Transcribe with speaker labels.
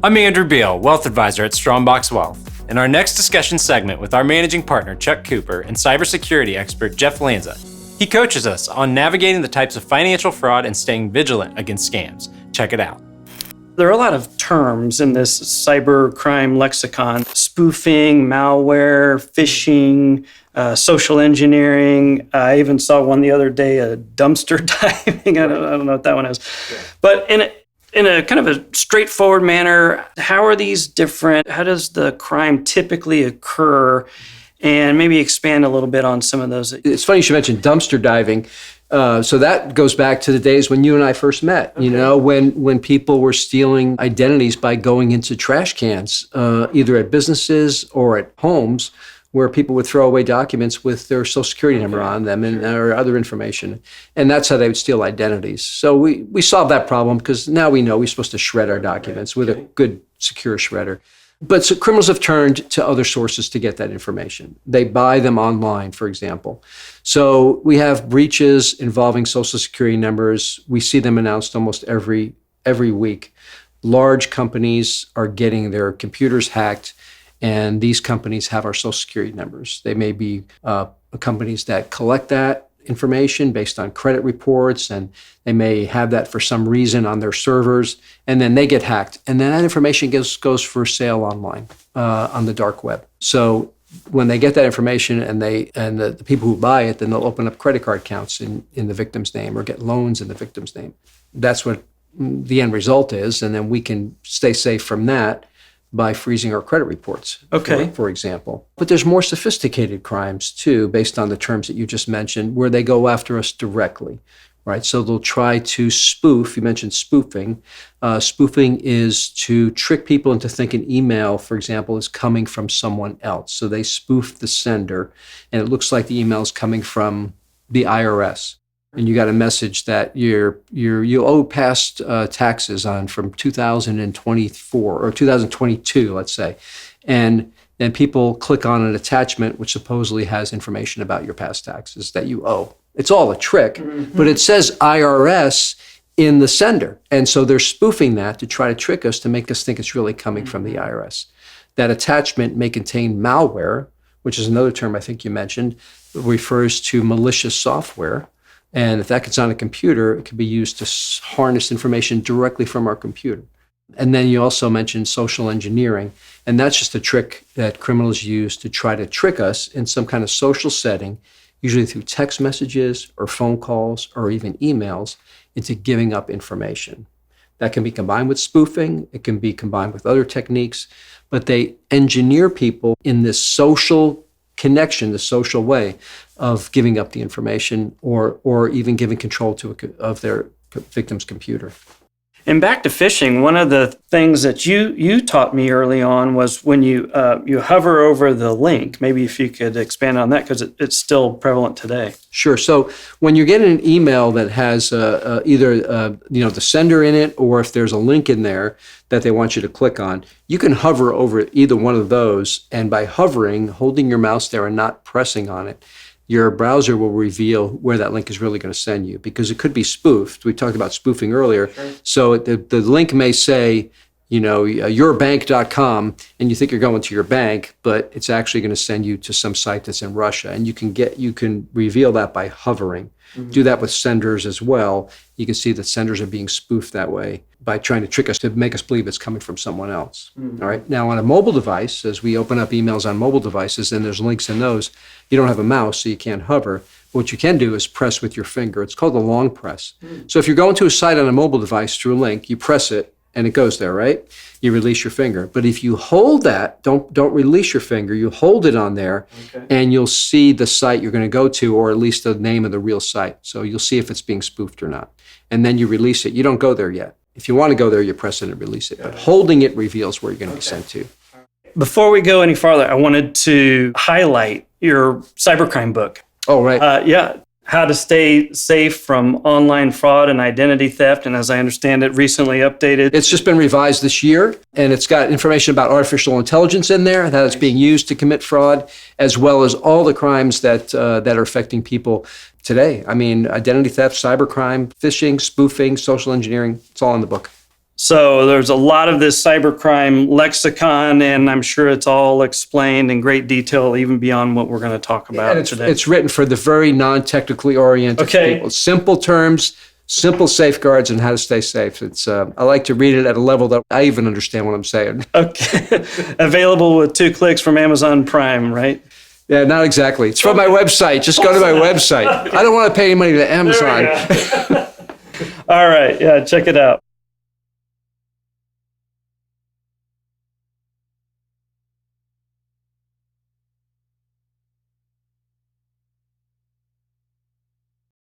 Speaker 1: I'm Andrew Beal, Wealth Advisor at StrongBox Wealth. In our next discussion segment with our managing partner, Chuck Cooper, and cybersecurity expert, Jeff Lanza, he coaches us on navigating the types of financial fraud and staying vigilant against scams. Check it out.
Speaker 2: There are a lot of terms in this cybercrime lexicon: spoofing, malware, phishing, social engineering. I even saw one the other day, dumpster diving. I don't know what that one is. Yeah. But in a kind of a straightforward manner, how are these different? How does the crime typically occur? And maybe expand a little bit on some of those.
Speaker 3: It's funny you should mention dumpster diving. So that goes back to the days when you and I first met, okay. You know, when people were stealing identities by going into trash cans, either at businesses or at homes, where people would throw away documents with their social security number on them and or other information. And that's how they would steal identities. So we solved that problem because now we know we're supposed to shred our documents with a good, secure shredder. But so criminals have turned to other sources to get that information. They buy them online, for example. So we have breaches involving social security numbers. We see them announced almost every week. Large companies are getting their computers hacked, and these companies have our social security numbers. They may be companies that collect that information based on credit reports, and they may have that for some reason on their servers, and then they get hacked. And then that information goes for sale online on the dark web. So when they get that information and the people who buy it, then they'll open up credit card accounts in the victim's name or get loans in the victim's name. That's what the end result is, and then we can stay safe from that by freezing our credit reports,
Speaker 2: okay.
Speaker 3: for example. But there's more sophisticated crimes too, based on the terms that you just mentioned, where they go after us directly, right? So they'll try to spoof. You mentioned spoofing. Spoofing is to trick people into thinking email, for example, is coming from someone else. So they spoof the sender, and it looks like the email is coming from the IRS. And you got a message that you owe past taxes on from 2024 or 2022, let's say. And then people click on an attachment which supposedly has information about your past taxes that you owe. It's all a trick, mm-hmm. But it says IRS in the sender. And so they're spoofing that to try to trick us, to make us think it's really coming mm-hmm. from the IRS. That attachment may contain malware, which is another term I think you mentioned, refers to malicious software. And if that gets on a computer, it can be used to harness information directly from our computer. And then you also mentioned social engineering. And that's just a trick that criminals use to try to trick us in some kind of social setting, usually through text messages or phone calls or even emails, into giving up information. That can be combined with spoofing. It can be combined with other techniques. But they engineer people in this social connection, the social way of giving up the information or even giving control of their victim's computer.
Speaker 2: And back to phishing, one of the things that you taught me early on was when you hover over the link. Maybe if you could expand on that, because it's still prevalent today.
Speaker 3: Sure. So when you're getting an email that has either the sender in it, or if there's a link in there that they want you to click on, you can hover over either one of those. And by hovering, holding your mouse there and not pressing on it, your browser will reveal where that link is really going to send you, because it could be spoofed. We talked about spoofing earlier. Sure. So the link may say, yourbank.com, and you think you're going to your bank, but it's actually going to send you to some site that's in Russia. And you can reveal that by hovering. Mm-hmm. Do that with senders as well. You can see that senders are being spoofed that way by trying to trick us, to make us believe it's coming from someone else. Mm-hmm. All right. Now on a mobile device, as we open up emails on mobile devices, and there's links in those, you don't have a mouse, so you can't hover. What you can do is press with your finger. It's called a long press. Mm-hmm. So if you're going to a site on a mobile device through a link, you press it, and it goes there, right? You release your finger. But if you hold that, don't release your finger, you hold it on there, okay. And you'll see the site you're going to go to, or at least the name of the real site. So you'll see if it's being spoofed or not. And then you release it. You don't go there yet. If you want to go there, you press it and release it. But holding it reveals where you're going to be sent to.
Speaker 2: Before we go any farther, I wanted to highlight your cybercrime book.
Speaker 3: Oh, right.
Speaker 2: How to stay safe from online fraud and identity theft. And as I understand it, recently updated.
Speaker 3: It's just been revised this year, and it's got information about artificial intelligence in there, that it's being used to commit fraud, as well as all the crimes that are affecting people today. I mean, identity theft, cybercrime, phishing, spoofing, social engineering, it's all in the book.
Speaker 2: So there's a lot of this cybercrime lexicon, and I'm sure it's all explained in great detail, even beyond what we're going to talk about
Speaker 3: And
Speaker 2: today.
Speaker 3: it's written for the very non-technically oriented
Speaker 2: Okay.
Speaker 3: people. Simple terms, simple safeguards, and how to stay safe. It's I like to read it at a level that I even understand what I'm saying.
Speaker 2: Okay. Available with 2 clicks from Amazon Prime, right?
Speaker 3: Yeah, not exactly. It's from my website. Just go to my website. I don't want to pay any money to Amazon.
Speaker 2: All right. Yeah, check it out.